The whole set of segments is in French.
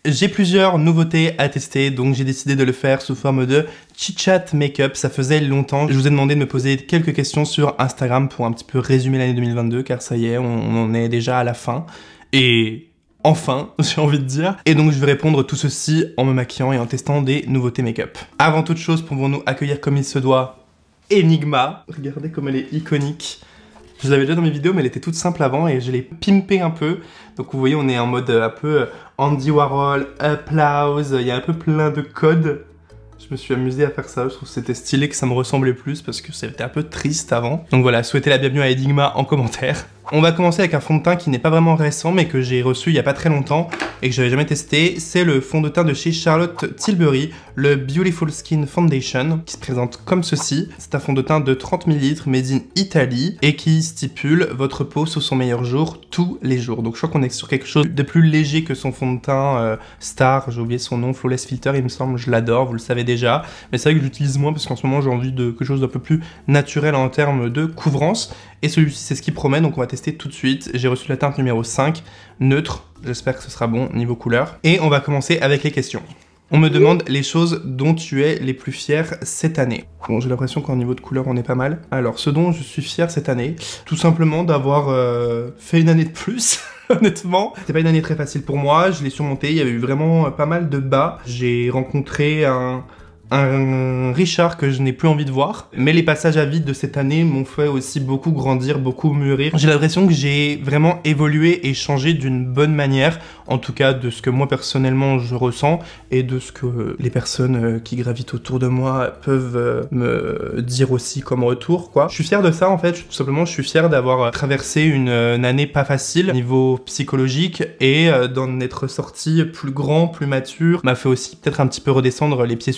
J'ai plusieurs nouveautés à tester, donc j'ai décidé de le faire sous forme de chit-chat make-up. Ça faisait longtemps. Je vous ai demandé de me poser quelques questions sur Instagram pour un petit peu résumer l'année 2022, car ça y est, on en est déjà à la fin. Et enfin, j'ai envie de dire. Et donc je vais répondre tout ceci en me maquillant et en testant des nouveautés make-up. Avant toute chose, pouvons-nous accueillir comme il se doit Enigma. Regardez comme elle est iconique. Je l'avais déjà dans mes vidéos, mais elle était toute simple avant et je l'ai pimpée un peu. Donc vous voyez, on est en mode un peu Andy Warhol, Applause, il y a un peu plein de codes. Je me suis amusé à faire ça, je trouve que c'était stylé, que ça me ressemblait plus parce que c'était un peu triste avant. Donc voilà, souhaitez la bienvenue à Enigma en commentaire. On va commencer avec un fond de teint qui n'est pas vraiment récent mais que j'ai reçu il y a pas très longtemps et que j'avais jamais testé. C'est le fond de teint de chez Charlotte Tilbury, le Beautiful Skin Foundation, qui se présente comme ceci. C'est un fond de teint de 30 ml made in Italy et qui stipule votre peau sous son meilleur jour tous les jours. Donc je crois qu'on est sur quelque chose de plus léger que son fond de teint Star, j'ai oublié son nom, Flawless Filter, il me semble, je l'adore, vous le savez déjà. Mais c'est vrai que je l'utilise moins parce qu'en ce moment j'ai envie de quelque chose d'un peu plus naturel en termes de couvrance. Et celui-ci, c'est ce qu'il promet, donc on va tester tout de suite. J'ai reçu la teinte numéro 5, neutre. J'espère que ce sera bon niveau couleur. Et on va commencer avec les questions. On me demande les choses dont tu es les plus fier cette année. Bon, j'ai l'impression qu'en niveau de couleur, on est pas mal. Alors, ce dont je suis fier cette année, tout simplement d'avoir fait une année de plus. Honnêtement, c'était pas une année très facile pour moi. Je l'ai surmonté. Il y avait eu vraiment pas mal de bas. J'ai rencontré un Richard que je n'ai plus envie de voir. Mais les passages à vide de cette année m'ont fait aussi beaucoup grandir, beaucoup mûrir. J'ai l'impression que j'ai vraiment évolué et changé d'une bonne manière, en tout cas de ce que moi personnellement je ressens et de ce que les personnes qui gravitent autour de moi peuvent me dire aussi comme retour, quoi. Je suis fier de ça en fait, tout simplement je suis fier d'avoir traversé une année pas facile niveau psychologique et d'en être sorti plus grand, plus mature. M'a fait aussi peut-être un petit peu redescendre les pieds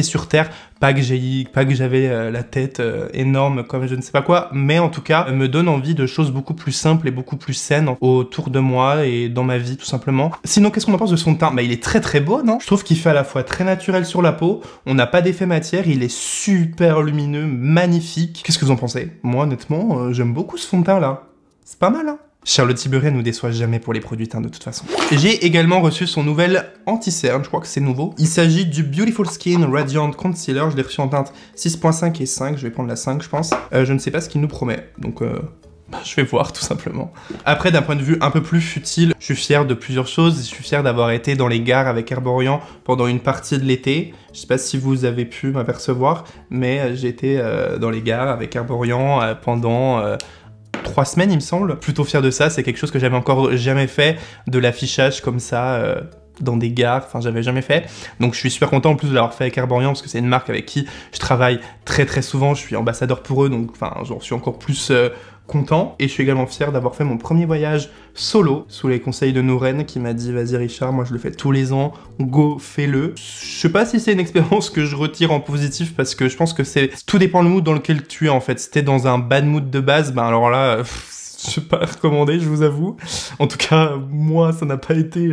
sur terre, pas que j'avais la tête énorme comme je ne sais pas quoi, mais en tout cas me donne envie de choses beaucoup plus simples et beaucoup plus saines autour de moi et dans ma vie tout simplement. Sinon qu'est-ce qu'on en pense de son teint? Bah il est très très beau, non? Je trouve qu'il fait à la fois très naturel sur la peau, on n'a pas d'effet matière, il est super lumineux, magnifique. Qu'est-ce que vous en pensez? Moi honnêtement j'aime beaucoup ce fond de teint là, c'est pas mal hein. Charlotte Tilbury nous déçoit jamais pour les produits teints de toute façon. J'ai également reçu son nouvel anti-cerne, je crois que c'est nouveau. Il s'agit du Beautiful Skin Radiant Concealer, je l'ai reçu en teinte 6.5 et 5, je vais prendre la 5 je pense. Je ne sais pas ce qu'il nous promet, donc je vais voir tout simplement. Après d'un point de vue un peu plus futile, je suis fier de plusieurs choses. Je suis fier d'avoir été dans les gares avec Herborian pendant une partie de l'été. Je sais pas si vous avez pu m'apercevoir, mais j'ai été dans les gares avec Herborian pendant 3 semaines il me semble. Plutôt fier de ça, c'est quelque chose que j'avais encore jamais fait, de l'affichage comme ça dans des gares, enfin j'avais jamais fait. Donc je suis super content en plus de l'avoir fait avec Herborian parce que c'est une marque avec qui je travaille très très souvent, je suis ambassadeur pour eux donc enfin j'en suis encore plus content. Et je suis également fier d'avoir fait mon premier voyage solo sous les conseils de Nouren qui m'a dit vas-y Richard, moi je le fais tous les ans, go fais-le. Je sais pas si c'est une expérience que je retire en positif parce que je pense que tout dépend le mood dans lequel tu es en fait. Si t'es dans un bad mood de base, ben alors là je vais pas recommander, je vous avoue. En tout cas, moi, ça n'a pas été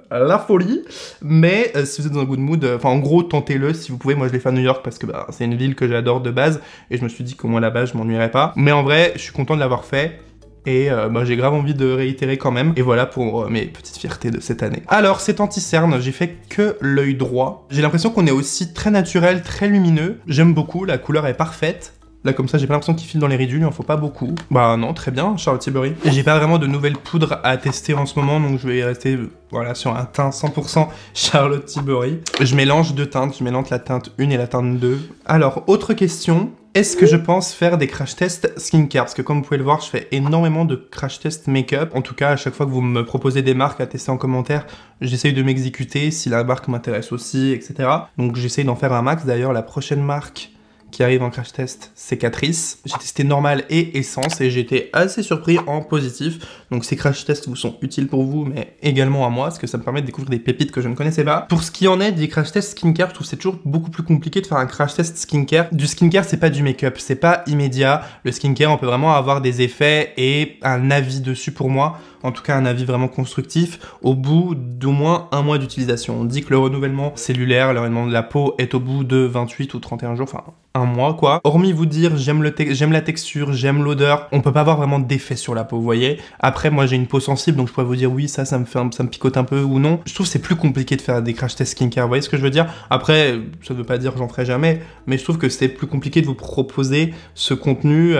la folie. Mais si vous êtes dans un good mood, enfin en gros, tentez-le si vous pouvez. Moi, je l'ai fait à New York parce que bah, c'est une ville que j'adore de base. Et je me suis dit qu'au moins là-bas, je m'ennuierais pas. Mais en vrai, je suis content de l'avoir fait. Et bah, j'ai grave envie de réitérer quand même. Et voilà pour mes petites fiertés de cette année. Alors, cet anti-cerne, j'ai fait que l'œil droit. J'ai l'impression qu'on est aussi très naturel, très lumineux. J'aime beaucoup, la couleur est parfaite. Là comme ça j'ai pas l'impression qu'il file dans les ridules, il en faut pas beaucoup. Bah non, très bien Charlotte Tilbury. J'ai pas vraiment de nouvelles poudres à tester en ce moment, donc je vais rester voilà sur un teint 100% Charlotte Tilbury. Je mélange deux teintes, je mélange la teinte 1 et la teinte 2. Alors, autre question, est-ce que je pense faire des crash tests skincare? Parce que comme vous pouvez le voir, je fais énormément de crash tests make-up. En tout cas, à chaque fois que vous me proposez des marques à tester en commentaire, j'essaye de m'exécuter si la marque m'intéresse aussi, etc. Donc j'essaye d'en faire un max. D'ailleurs, la prochaine marque qui arrive en crash test, c'est Catrice. J'ai testé normal et essence et j'ai été assez surpris en positif. Donc ces crash tests vous sont utiles pour vous, mais également à moi, parce que ça me permet de découvrir des pépites que je ne connaissais pas. Pour ce qui en est des crash tests skincare, je trouve que c'est toujours beaucoup plus compliqué de faire un crash test skincare. Du skincare, c'est pas du make-up, c'est pas immédiat. Le skincare, on peut vraiment avoir des effets et un avis dessus pour moi. En tout cas, un avis vraiment constructif au bout d'au moins 1 mois d'utilisation. On dit que le renouvellement cellulaire, le renouvellement de la peau est au bout de 28 ou 31 jours, enfin un mois quoi. Hormis vous dire j'aime la texture, j'aime l'odeur, on peut pas avoir vraiment d'effet sur la peau, vous voyez. Après moi j'ai une peau sensible donc je pourrais vous dire oui ça me picote un peu ou non. Je trouve que c'est plus compliqué de faire des crash tests skincare, vous voyez ce que je veux dire. Après ça veut pas dire que j'en ferai jamais, mais je trouve que c'est plus compliqué de vous proposer ce contenu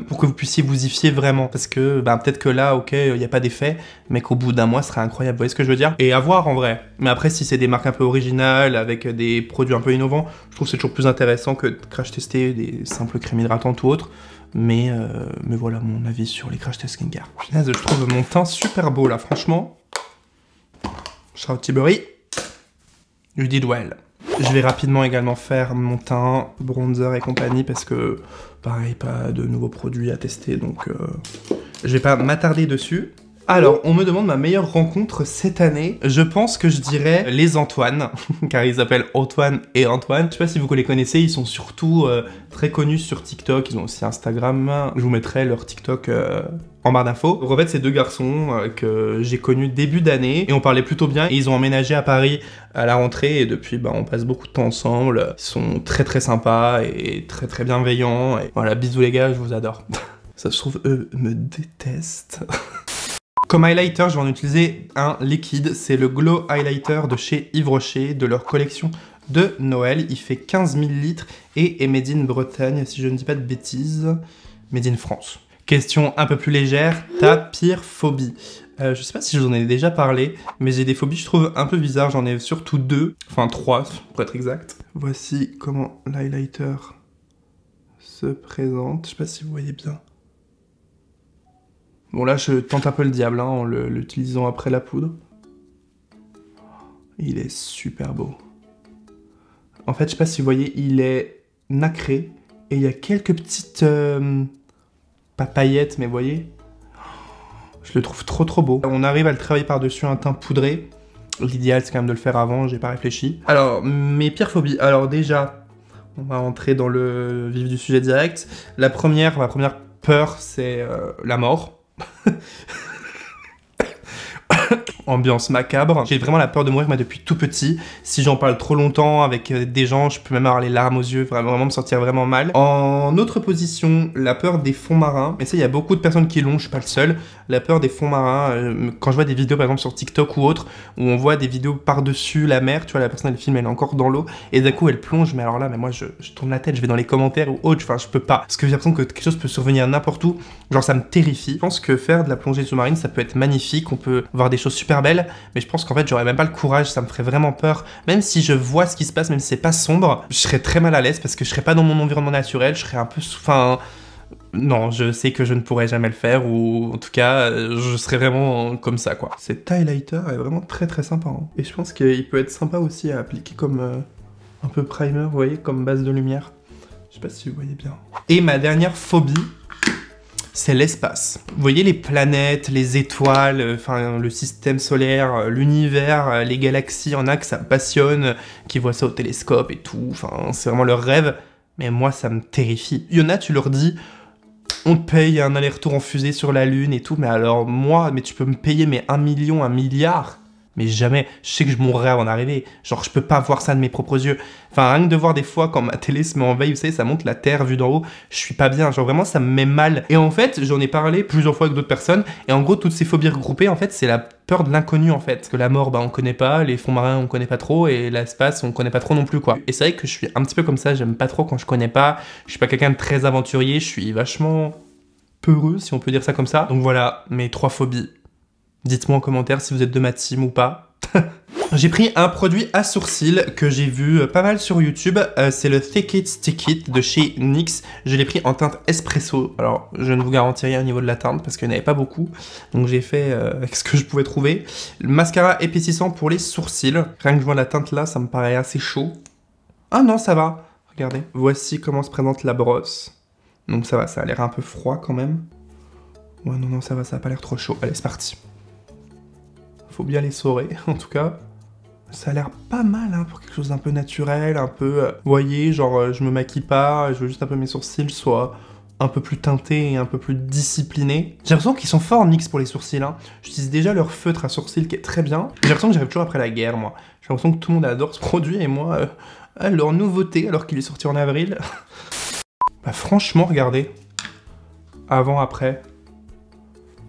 pour que vous puissiez vous y fier vraiment. Parce que peut-être que là ok il n'y a pas d'effet, mais qu'au bout d'un mois ce serait incroyable, vous voyez ce que je veux dire. Et à voir en vrai. Mais après si c'est des marques un peu originales avec des produits un peu innovants, je trouve que c'est toujours plus intéressant que de crash tester des simples crèmes hydratantes ou autres. Mais voilà mon avis sur les crash tests skincare. Je trouve mon teint super beau là, franchement. Charlotte Tilbury, you did well. Je vais rapidement également faire mon teint, bronzer et compagnie parce que pareil, pas de nouveaux produits à tester donc je vais pas m'attarder dessus. Alors, on me demande ma meilleure rencontre cette année. Je pense que je dirais les Antoine, car ils s'appellent Antoine et Antoine. Je sais pas si vous les connaissez, ils sont surtout très connus sur TikTok, ils ont aussi Instagram. Je vous mettrai leur TikTok en barre d'infos. Donc en fait, c'est deux garçons que j'ai connus début d'année et on parlait plutôt bien. Et ils ont emménagé à Paris à la rentrée et depuis, on passe beaucoup de temps ensemble. Ils sont très très sympas et très très bienveillants. Et voilà, bisous les gars, je vous adore. Ça se trouve, eux me détestent. Comme highlighter, je vais en utiliser un liquide, c'est le Glow Highlighter de chez Yves Rocher, de leur collection de Noël. Il fait 15 ml et est made in Bretagne, si je ne dis pas de bêtises, made in France. Question un peu plus légère, ta pire phobie. Je sais pas si je vous en ai déjà parlé, mais j'ai des phobies je trouve un peu bizarres, j'en ai surtout 2, enfin 3 pour être exact. Voici comment l'highlighter se présente, je sais pas si vous voyez bien. Bon là je tente un peu le diable en l'utilisant après la poudre. Il est super beau. En fait je sais pas si vous voyez, il est nacré et il y a quelques petites... pas paillettes mais vous voyez. Je le trouve trop beau. On arrive à le travailler par-dessus un teint poudré. L'idéal c'est quand même de le faire avant, j'ai pas réfléchi. Alors mes pires phobies. Alors déjà, on va entrer dans le vif du sujet direct. Ma première peur c'est la mort. Ambiance macabre. J'ai vraiment la peur de mourir moi depuis tout petit. Si j'en parle trop longtemps avec des gens, je peux même avoir les larmes aux yeux, vraiment me sentir vraiment mal. En autre position, la peur des fonds marins. Mais ça, il y a beaucoup de personnes qui l'ont, je suis pas le seul. La peur des fonds marins, quand je vois des vidéos par exemple sur TikTok ou autre, où on voit des vidéos par-dessus la mer, tu vois, la personne elle filme, elle est encore dans l'eau, et d'un coup elle plonge, mais alors là, mais moi je tourne la tête, je vais dans les commentaires ou autre, enfin je peux pas. Parce que j'ai l'impression que quelque chose peut survenir n'importe où, genre ça me terrifie. Je pense que faire de la plongée sous-marine, ça peut être magnifique, on peut voir des choses super belles, mais je pense qu'en fait j'aurais même pas le courage, ça me ferait vraiment peur. Même si je vois ce qui se passe, même si c'est pas sombre, je serais très mal à l'aise parce que je serais pas dans mon environnement naturel, je serais un peu... Enfin... Non, je sais que je ne pourrais jamais le faire, ou en tout cas, je serais vraiment comme ça, quoi. Cet highlighter est vraiment très sympa, hein. Et je pense qu'il peut être sympa aussi à appliquer comme un peu primer, vous voyez, comme base de lumière. Je sais pas si vous voyez bien. Et ma dernière phobie, c'est l'espace. Vous voyez les planètes, les étoiles, enfin le système solaire, l'univers, les galaxies, il y en a que ça me passionne, qui voient ça au télescope et tout, enfin c'est vraiment leur rêve. Mais moi, ça me terrifie. Il y en a, tu leur dis, on te paye un aller-retour en fusée sur la Lune et tout, mais alors moi, mais tu peux me payer mais 1 million, 1 milliard? Mais jamais, je sais que je mourrais avant d'arriver. Genre, je peux pas voir ça de mes propres yeux. Enfin, rien que de voir des fois quand ma télé se met en veille, vous savez, ça montre la Terre vue d'en haut, je suis pas bien. Genre, vraiment, ça me met mal. Et en fait, j'en ai parlé plusieurs fois avec d'autres personnes. Et en gros, toutes ces phobies regroupées, en fait, c'est la peur de l'inconnu, en fait. Parce que la mort, on connaît pas. Les fonds marins, on connaît pas trop. Et l'espace, on connaît pas trop non plus, quoi. Et c'est vrai que je suis un petit peu comme ça. J'aime pas trop quand je connais pas. Je suis pas quelqu'un de très aventurier. Je suis vachement peureux, si on peut dire ça comme ça. Donc voilà, mes 3 phobies. Dites-moi en commentaire si vous êtes de ma team ou pas. J'ai pris un produit à sourcils que j'ai vu pas mal sur YouTube. C'est le Thick It Stick It de chez NYX. Je l'ai pris en teinte espresso. Alors, je ne vous garantis rien au niveau de la teinte parce qu'il n'y en avait pas beaucoup. Donc j'ai fait avec ce que je pouvais trouver. Le mascara épaississant pour les sourcils. Rien que je vois la teinte là, ça me paraît assez chaud. Ah non, ça va. Regardez. Voici comment se présente la brosse. Donc ça va, ça a l'air un peu froid quand même. Ouais, non, ça va, ça a pas l'air trop chaud. Allez, c'est parti. Faut bien les saurer, en tout cas. Ça a l'air pas mal, hein, pour quelque chose d'un peu naturel, un peu... vous voyez, genre, je me maquille pas, je veux juste un peu mes sourcils soient un peu plus teintés et un peu plus disciplinés. J'ai l'impression qu'ils sont forts NYX pour les sourcils, hein. J'utilise déjà leur feutre à sourcils qui est très bien. J'ai l'impression que j'arrive toujours après la guerre, moi. J'ai l'impression que tout le monde adore ce produit et moi, leur nouveauté alors qu'il est sorti en avril. Bah franchement, regardez. Avant, après.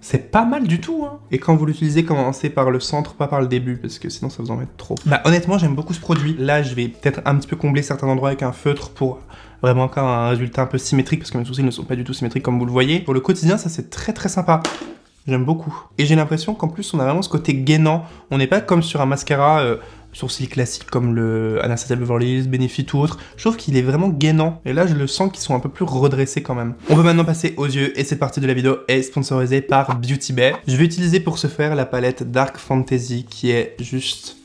C'est pas mal du tout, hein. Et quand vous l'utilisez, commencez par le centre, pas par le début, parce que sinon ça vous en met trop. Bah honnêtement, j'aime beaucoup ce produit. Là, je vais peut-être un petit peu combler certains endroits avec un feutre pour vraiment encore un résultat un peu symétrique, parce que mes sourcils ne sont pas du tout symétriques comme vous le voyez. Pour le quotidien, ça c'est très très sympa. J'aime beaucoup. Et j'ai l'impression qu'en plus, on a vraiment ce côté gainant. On n'est pas comme sur un mascara sourcils classique comme le Anastasia Beverly Hills, Benefit ou autre. Je trouve qu'il est vraiment gainant. Et là, je le sens qu'ils sont un peu plus redressés quand même. On peut maintenant passer aux yeux. Et cette partie de la vidéo est sponsorisée par Beauty Bay. Je vais utiliser pour ce faire la palette Dark Fantasy qui est juste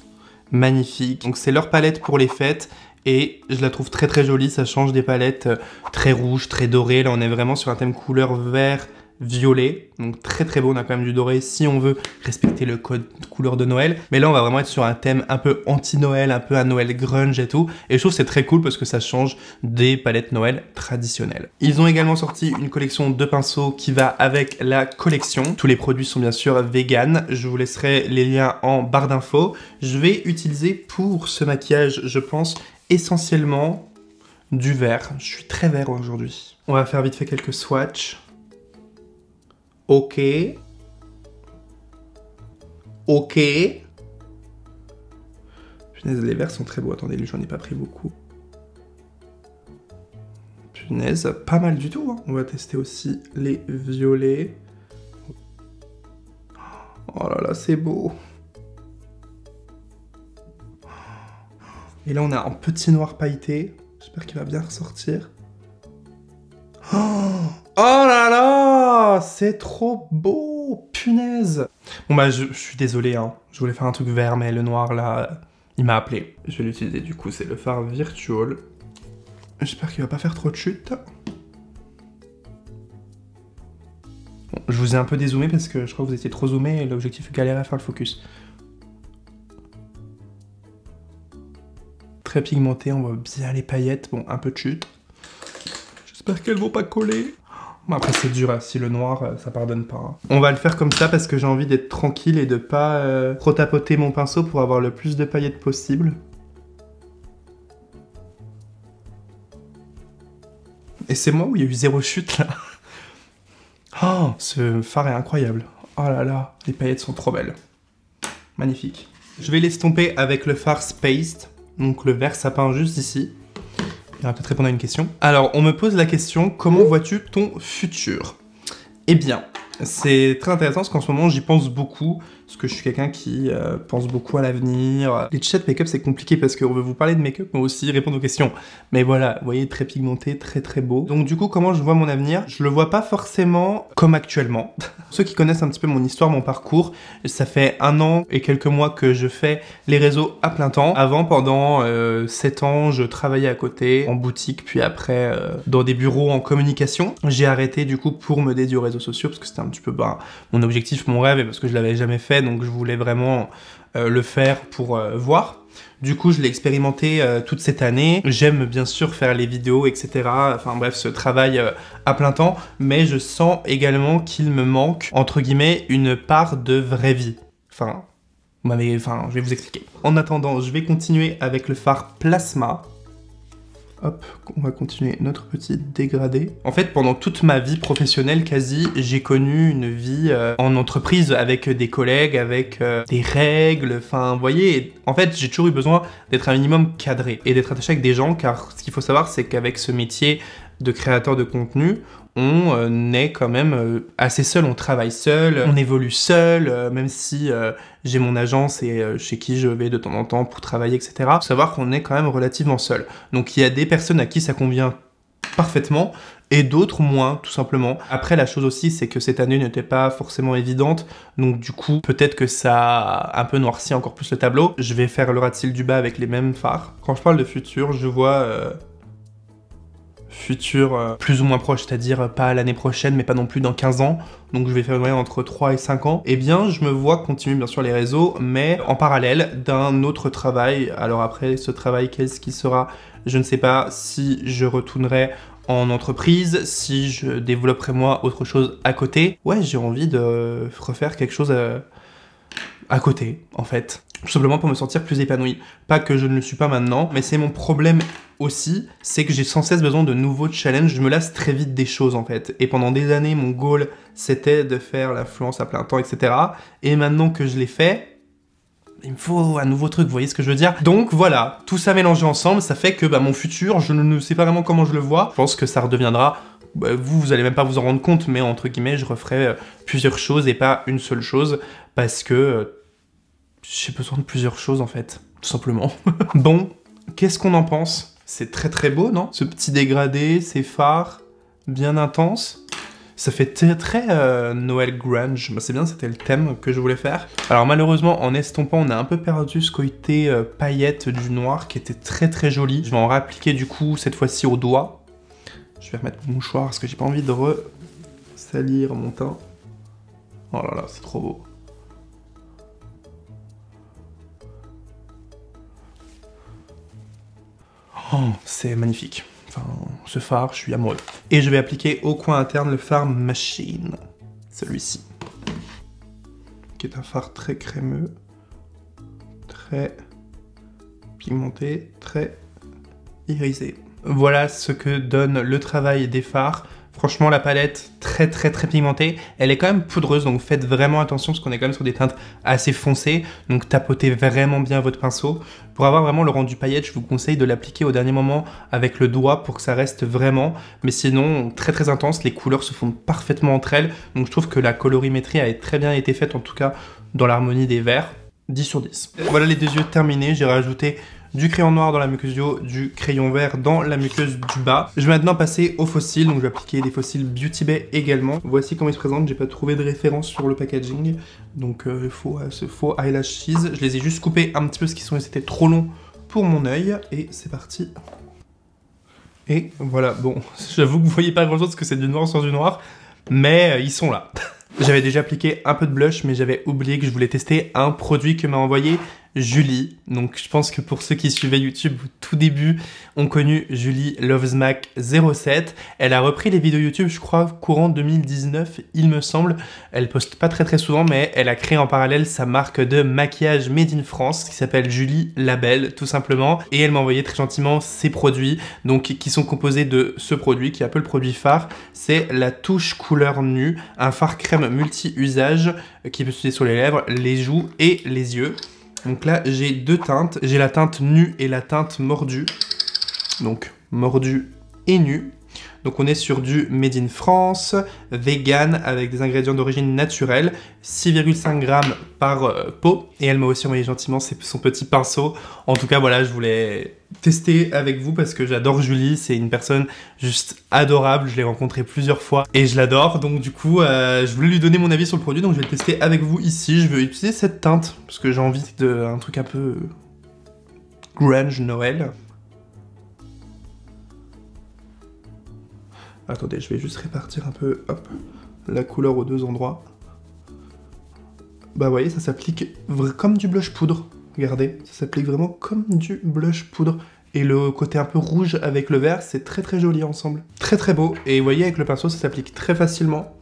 magnifique. Donc c'est leur palette pour les fêtes. Et je la trouve très très jolie. Ça change des palettes très rouges, très dorées. Là, on est vraiment sur un thème couleur vert violet, donc très très beau. On a quand même du doré si on veut respecter le code couleur de Noël, mais là on va vraiment être sur un thème un peu anti-Noël, un peu à Noël grunge et tout, et je trouve que c'est très cool parce que ça change des palettes Noël traditionnelles. Ils ont également sorti une collection de pinceaux qui va avec la collection. Tous les produits sont bien sûr vegan, je vous laisserai les liens en barre d'infos. Je vais utiliser pour ce maquillage, je pense, essentiellement du vert. Je suis très vert aujourd'hui. On va faire vite fait quelques swatchs. Ok. Ok. Punaise, les verts sont très beaux. Attendez, lui, j'en ai pas pris beaucoup. Punaise, pas mal du tout, hein. On va tester aussi les violets. Oh là là, c'est beau. Et là, on a un petit noir pailleté. J'espère qu'il va bien ressortir. Oh là là, c'est trop beau, punaise. Bon bah je suis désolé, hein. Je voulais faire un truc vert, mais le noir là, il m'a appelé. Je vais l'utiliser du coup, c'est le fard Virtual. J'espère qu'il va pas faire trop de chute. Bon, je vous ai un peu dézoomé parce que je crois que vous étiez trop zoomé et l'objectif est galérer à faire le focus. Très pigmenté, on voit bien les paillettes, bon un peu de chute. J'espère qu'elles vont pas coller. Bon, après c'est dur, hein. Si le noir, ça pardonne pas. Hein. On va le faire comme ça parce que j'ai envie d'être tranquille et de pas trop tapoter mon pinceau pour avoir le plus de paillettes possible. Et c'est moi où il y a eu zéro chute là. Oh, ce fard est incroyable. Oh là là, les paillettes sont trop belles. Magnifique. Je vais l'estomper avec le fard Spaced, donc le vert sapin juste ici. Il va peut-être répondre à une question. Alors, on me pose la question, comment vois-tu ton futur? Eh bien, c'est très intéressant parce qu'en ce moment, j'y pense beaucoup. Parce que je suis quelqu'un qui pense beaucoup à l'avenir. Les chats make-up, c'est compliqué parce qu'on veut vous parler de make-up, mais aussi répondre aux questions. Mais voilà, vous voyez, très pigmenté, très très beau. Donc du coup, comment je vois mon avenir? Je le vois pas forcément comme actuellement. Ceux qui connaissent un petit peu mon histoire, mon parcours, ça fait 1 an et quelques mois que je fais les réseaux à plein temps. Avant, pendant 7 ans, je travaillais à côté, en boutique, puis après dans des bureaux en communication. J'ai arrêté du coup pour me dédier aux réseaux sociaux, parce que c'était un petit peu mon objectif, mon rêve, et parce que je l'avais jamais fait, donc je voulais vraiment le faire pour voir. Du coup, je l'ai expérimenté toute cette année. J'aime bien sûr faire les vidéos, etc. Enfin bref, ce travail à plein temps, mais je sens également qu'il me manque, entre guillemets, une part de vraie vie. Enfin, je vais vous expliquer. En attendant, je vais continuer avec le fard Plasma. Hop, on va continuer notre petit dégradé. En fait, pendant toute ma vie professionnelle, quasi, j'ai connu une vie en entreprise avec des collègues, avec des règles, enfin, vous voyez, en fait, j'ai toujours eu besoin d'être un minimum cadré et d'être attaché avec des gens, car ce qu'il faut savoir, c'est qu'avec ce métier de créateur de contenu, on est quand même assez seul, on travaille seul, on évolue seul, même si j'ai mon agence et chez qui je vais de temps en temps pour travailler, etc. Il faut savoir qu'on est quand même relativement seul. Donc il y a des personnes à qui ça convient parfaitement, et d'autres moins, tout simplement. Après, la chose aussi, c'est que cette année n'était pas forcément évidente, donc du coup, peut-être que ça a un peu noirci encore plus le tableau. Je vais faire le ras de cils du bas avec les mêmes fards. Quand je parle de futur, je vois... futur plus ou moins proche, c'est-à-dire pas l'année prochaine, mais pas non plus dans 15 ans, donc je vais faire une moyenne entre 3 et 5 ans, eh bien je me vois continuer bien sûr les réseaux, mais en parallèle d'un autre travail. Alors après, ce travail, qu'est-ce qui sera? Je ne sais pas. Si je retournerai en entreprise, si je développerai moi autre chose à côté. Ouais, j'ai envie de refaire quelque chose à côté, en fait. tout simplement pour me sentir plus épanoui. Pas que je ne le suis pas maintenant, mais c'est mon problème aussi, c'est que j'ai sans cesse besoin de nouveaux challenges, je me lasse très vite des choses en fait. Et pendant des années, mon goal, c'était de faire l'influence à plein temps, etc. Et maintenant que je l'ai fait, il me faut un nouveau truc, vous voyez ce que je veux dire? Donc voilà, tout ça mélangé ensemble, ça fait que mon futur, je ne sais pas vraiment comment je le vois. Je pense que ça redeviendra, vous allez même pas vous en rendre compte, mais entre guillemets, je referai plusieurs choses et pas une seule chose, parce que j'ai besoin de plusieurs choses en fait, tout simplement. Bon, qu'est-ce qu'on en pense? C'est très très beau, non? Ce petit dégradé, ces fards, bien intenses. Ça fait très Noël grunge, c'est bien, c'était le thème que je voulais faire. Alors malheureusement, en estompant, on a un peu perdu ce côté paillette du noir qui était très très joli. Je vais en réappliquer du coup, cette fois-ci au doigt. Je vais remettre mon mouchoir parce que j'ai pas envie de salir mon teint. Oh là là, c'est trop beau. Oh, c'est magnifique. Enfin, ce fard, je suis amoureux. Et je vais appliquer au coin interne le fard Machine. Celui-ci. Qui est un fard très crémeux. Très pigmenté. Très irisé. Voilà ce que donne le travail des fards. Franchement, la palette, très pigmentée. Elle est quand même poudreuse, donc faites vraiment attention parce qu'on est quand même sur des teintes assez foncées. Donc tapotez vraiment bien votre pinceau. Pour avoir vraiment le rendu paillette, je vous conseille de l'appliquer au dernier moment avec le doigt pour que ça reste vraiment. Mais sinon, très intense, les couleurs se fondent parfaitement entre elles. Donc je trouve que la colorimétrie a très bien été faite, en tout cas dans l'harmonie des verts. 10 sur 10. Voilà les deux yeux terminés, j'ai rajouté du crayon noir dans la muqueuse du haut, du crayon vert dans la muqueuse du bas. Je vais maintenant passer aux fossiles, donc je vais appliquer des fossiles Beauty Bay également. Voici comment ils se présentent, j'ai pas trouvé de référence sur le packaging, donc ce faux eyelashes, je les ai juste coupés un petit peu parce qu'ils étaient trop longs pour mon œil, et c'est parti. Et voilà, bon, j'avoue que vous voyez pas grand chose parce que c'est du noir sur du noir, mais ils sont là. J'avais déjà appliqué un peu de blush, mais j'avais oublié que je voulais tester un produit que m'a envoyé Julie. Donc je pense que pour ceux qui suivaient YouTube au tout début ont connu Julie Lovesmac 07. Elle a repris les vidéos YouTube, je crois, courant 2019, il me semble. Elle poste pas très souvent, mais elle a créé en parallèle sa marque de maquillage Made in France, qui s'appelle Julie Label, tout simplement. Et elle m'a envoyé très gentiment ses produits, donc qui sont composés de ce produit, qui est un peu le produit phare. C'est la touche couleur nue, un fard crème multi-usage qui peut s'utiliser sur les lèvres, les joues et les yeux. Donc là, j'ai deux teintes. J'ai la teinte nue et la teinte mordue. Donc, mordue et nue. Donc on est sur du Made in France, vegan, avec des ingrédients d'origine naturelle, 6,5 g par pot. Et elle m'a aussi envoyé gentiment son petit pinceau. En tout cas, voilà, je voulais tester avec vous parce que j'adore Julie. C'est une personne juste adorable. Je l'ai rencontrée plusieurs fois et je l'adore. Donc du coup, je voulais lui donner mon avis sur le produit. Donc je vais le tester avec vous ici. Je vais utiliser cette teinte parce que j'ai envie d'un truc un peu grunge Noël. Attendez, je vais juste répartir un peu, hop, la couleur aux deux endroits. Bah vous voyez, ça s'applique comme du blush poudre. Regardez, ça s'applique vraiment comme du blush poudre. Et le côté un peu rouge avec le vert, c'est très joli ensemble. Très beau. Et vous voyez, avec le pinceau, ça s'applique très facilement.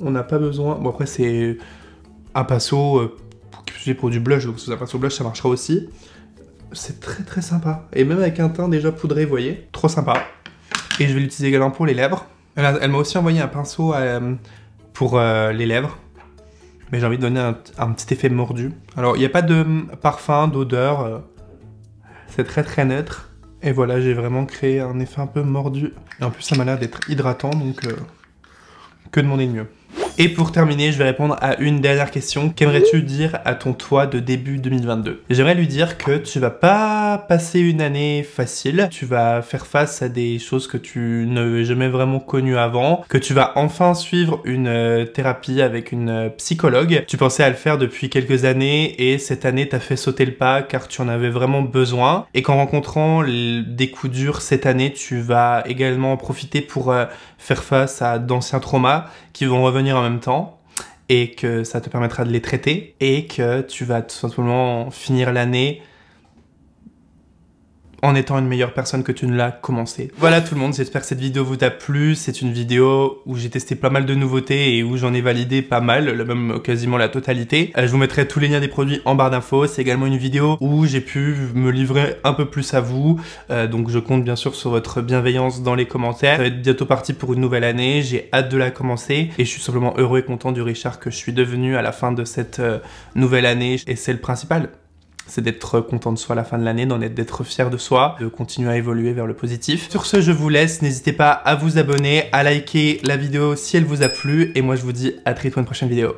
On n'a pas besoin... Bon après, c'est un pinceau pour du blush, donc si c'est un pinceau blush, ça marchera aussi. C'est très sympa. Et même avec un teint déjà poudré, vous voyez, trop sympa. Et je vais l'utiliser également pour les lèvres. Elle m'a aussi envoyé un pinceau pour les lèvres. Mais j'ai envie de donner un petit effet mordu. Alors, il n'y a pas de parfum, d'odeur. C'est très neutre. Et voilà, j'ai vraiment créé un effet un peu mordu. Et en plus, ça m'a l'air d'être hydratant, donc que demander de mieux. Et pour terminer, je vais répondre à une dernière question. Qu'aimerais-tu dire à ton toi de début 2022? J'aimerais lui dire que tu vas pas passer une année facile. Tu vas faire face à des choses que tu n'avais jamais vraiment connues avant. Que tu vas enfin suivre une thérapie avec une psychologue. Tu pensais à le faire depuis quelques années et cette année t'as fait sauter le pas car tu en avais vraiment besoin. Et qu'en rencontrant des coups durs cette année, tu vas également en profiter pour faire face à d'anciens traumas qui vont revenir en même temps et que ça te permettra de les traiter et que tu vas tout simplement finir l'année en étant une meilleure personne que tu ne l'as commencé. Voilà tout le monde, j'espère que cette vidéo vous a plu. C'est une vidéo où j'ai testé pas mal de nouveautés et où j'en ai validé pas mal, même quasiment la totalité. Je vous mettrai tous les liens des produits en barre d'infos. C'est également une vidéo où j'ai pu me livrer un peu plus à vous. Donc je compte bien sûr sur votre bienveillance dans les commentaires. Ça va être bientôt parti pour une nouvelle année. J'ai hâte de la commencer et je suis simplement heureux et content du Richard que je suis devenu à la fin de cette nouvelle année. Et c'est le principal. C'est d'être content de soi à la fin de l'année, d'être fier de soi, de continuer à évoluer vers le positif. Sur ce, je vous laisse. N'hésitez pas à vous abonner, à liker la vidéo si elle vous a plu. Et moi, je vous dis à très vite pour une prochaine vidéo.